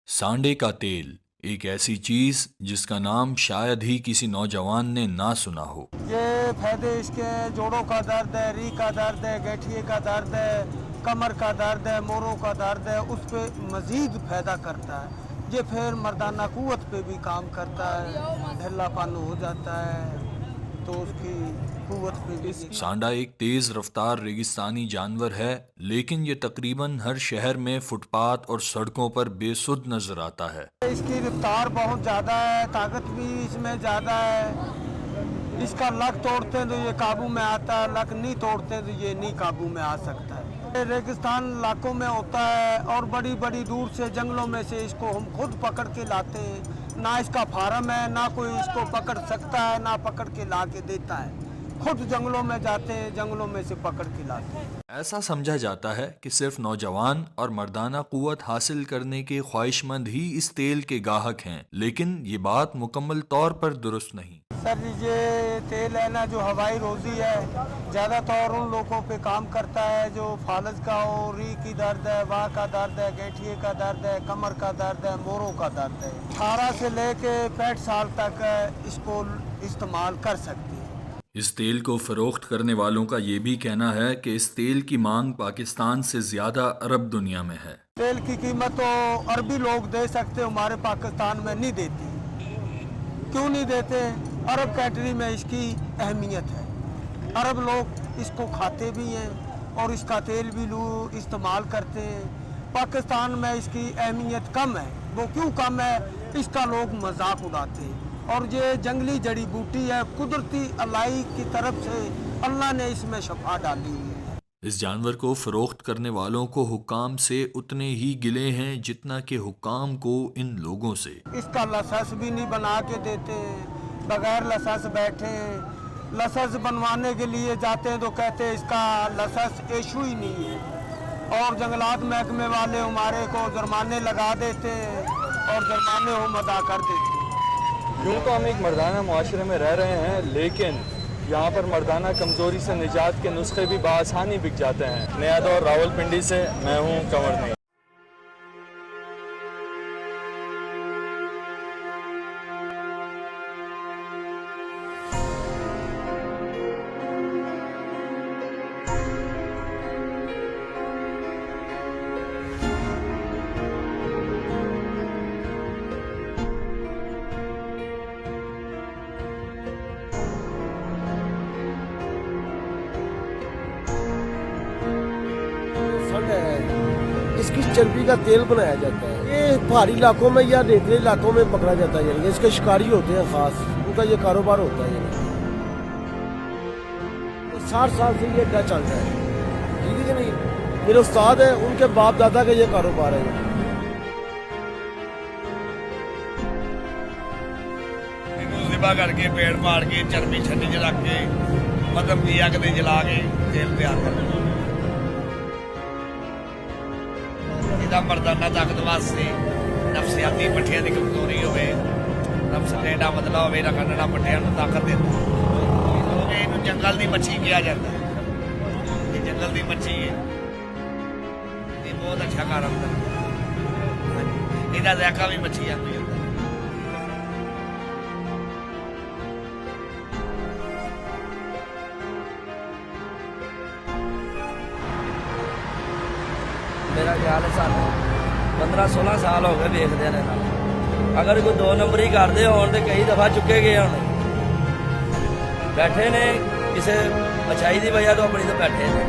سانڈے کا تیل ایک ایسی چیز جس کا نام شاید ہی کسی نوجوان نے نہ سنا ہو۔ یہ فائدے اس کے جوڑوں کا درد ہے، ریڑھ کا درد ہے، گٹھیے کا درد ہے، کمر کا درد ہے، موڑوں کا درد ہے، اس پہ مزید فائدہ کرتا ہے۔ یہ پھر مردانہ قوت پہ بھی کام کرتا ہے، ڈھلا پن ہو جاتا ہے تو اس کی قوت پہ بھی۔ سانڈا ایک تیز رفتار ریگستانی جانور ہے، لیکن یہ تقریباً ہر شہر میں فٹ پاتھ اور سڑکوں پر بے سد نظر آتا ہے۔ اس کی رفتار بہت زیادہ ہے، طاقت بھی اس میں زیادہ ہے۔ اس کا لک توڑتے ہیں تو یہ قابو میں آتا ہے، لک نہیں توڑتے تو یہ نہیں قابو میں آ سکتا ہے۔ ریگستان علاقوں میں ہوتا ہے اور بڑی بڑی دور سے جنگلوں میں سے اس کو ہم خود پکڑ کے لاتے ہیں۔ نہ اس کا فارم ہے، نہ کوئی اس کو پکڑ سکتا ہے، نہ پکڑ کے لا کے دیتا ہے۔ خود جنگلوں میں جاتے ہیں، جنگلوں میں سے پکڑ کے لاتے ہیں۔ ایسا سمجھا جاتا ہے کہ صرف نوجوان اور مردانہ قوت حاصل کرنے کے خواہش مند ہی اس تیل کے گاہک ہیں، لیکن یہ بات مکمل طور پر درست نہیں۔ سر یہ تیل ہے نا جو ہوائی روزی ہے، زیادہ طور ان لوگوں پہ کام کرتا ہے جو فالج کا ہو، ریڑھ کی درد ہے، باہ کا درد ہے، گٹھیے کا درد ہے، کمر کا درد ہے، موڑوں کا درد ہے۔ 18 سے لے کے 65 سال تک اس کو استعمال کر سکتے ہیں۔ اس تیل کو فروخت کرنے والوں کا یہ بھی کہنا ہے کہ اس تیل کی مانگ پاکستان سے زیادہ عرب دنیا میں ہے۔ تیل کی قیمت تو عربی لوگ دے سکتے، ہمارے پاکستان میں نہیں دیتے۔ کیوں نہیں دیتے؟ عرب کنٹری میں اس کی اہمیت ہے، عرب لوگ اس کو کھاتے بھی ہیں اور اس کا تیل بھی لوگ استعمال کرتے ہیں۔ پاکستان میں اس کی اہمیت کم ہے۔ وہ کیوں کم ہے؟ اس کا لوگ مذاق اڑاتے ہیں۔ اور یہ جنگلی جڑی بوٹی ہے، قدرتی اللہ کی طرف سے اللہ نے اس میں شفا ڈالی ہوئی ہے۔ اس جانور کو فروخت کرنے والوں کو حکام سے اتنے ہی گلے ہیں جتنا کہ حکام کو ان لوگوں سے۔ اس کا لائسنس بھی نہیں بنا کے دیتے، بغیر لائسنس بیٹھے ہیں۔ لائسنس بنوانے کے لیے جاتے ہیں تو کہتے ہیں اس کا لائسنس ایشو ہی نہیں ہے، اور جنگلات محکمے والے ہمارے کو جرمانے لگا دیتے ہیں اور جرمانے ہم ادا کر دیتے ہیں۔ یوں تو ہم ایک مردانہ معاشرے میں رہ رہے ہیں، لیکن یہاں پر مردانہ کمزوری سے نجات کے نسخے بھی بآسانی بک جاتے ہیں۔ نیا دور راولپنڈی سے میں ہوں کنور نہیں۔ اس کی چربی کا تیل بنایا جاتا ہے۔ یہ پہاڑی علاقوں میں یا ریتلے علاقوں میں پکڑا جاتا ہے، یعنی اس کے شکاری ہوتے ہیں خاص، ان کا یہ کاروبار ہوتا ہے۔ 60 سال سے یہ اڈا چل رہا ہے، ٹھیک ہے کہ نہیں؟ میرے استاد ہیں، ان کے باپ دادا کا یہ کاروبار ہے۔ ذبح کر کے پیڑ پاڑ کے چربی چھٹی چ رکھ کے مطلب دیا کتے جلا کے تیل تیار کر دیں۔ یہ مردانہ طاقت واسطے نفسیاتی پٹھیاں کی کمزوری ہوئے، نفس ٹیڑھا مطلب ہوئے، رکھنا پٹھیاں طاقت دیتا ہے۔ یہ جنگل کی مچھی کیا جاتا ہے، یہ جنگل کی مچھی ہے، یہ بہت اچھا کام کرتا ہے۔ یہ ذائقہ بھی مچھی آ ہوتا ہے۔ میرا خیال ہے سانوں 15-16 سال ہو گئے دیکھتے رہنا۔ اگر کوئی 2 نمبری کرتے ہون تو کئی دفعہ چکے گئے ہونے، بیٹھے نے کسی اچھائی کی وجہ تو اپنی تو بیٹھے نے۔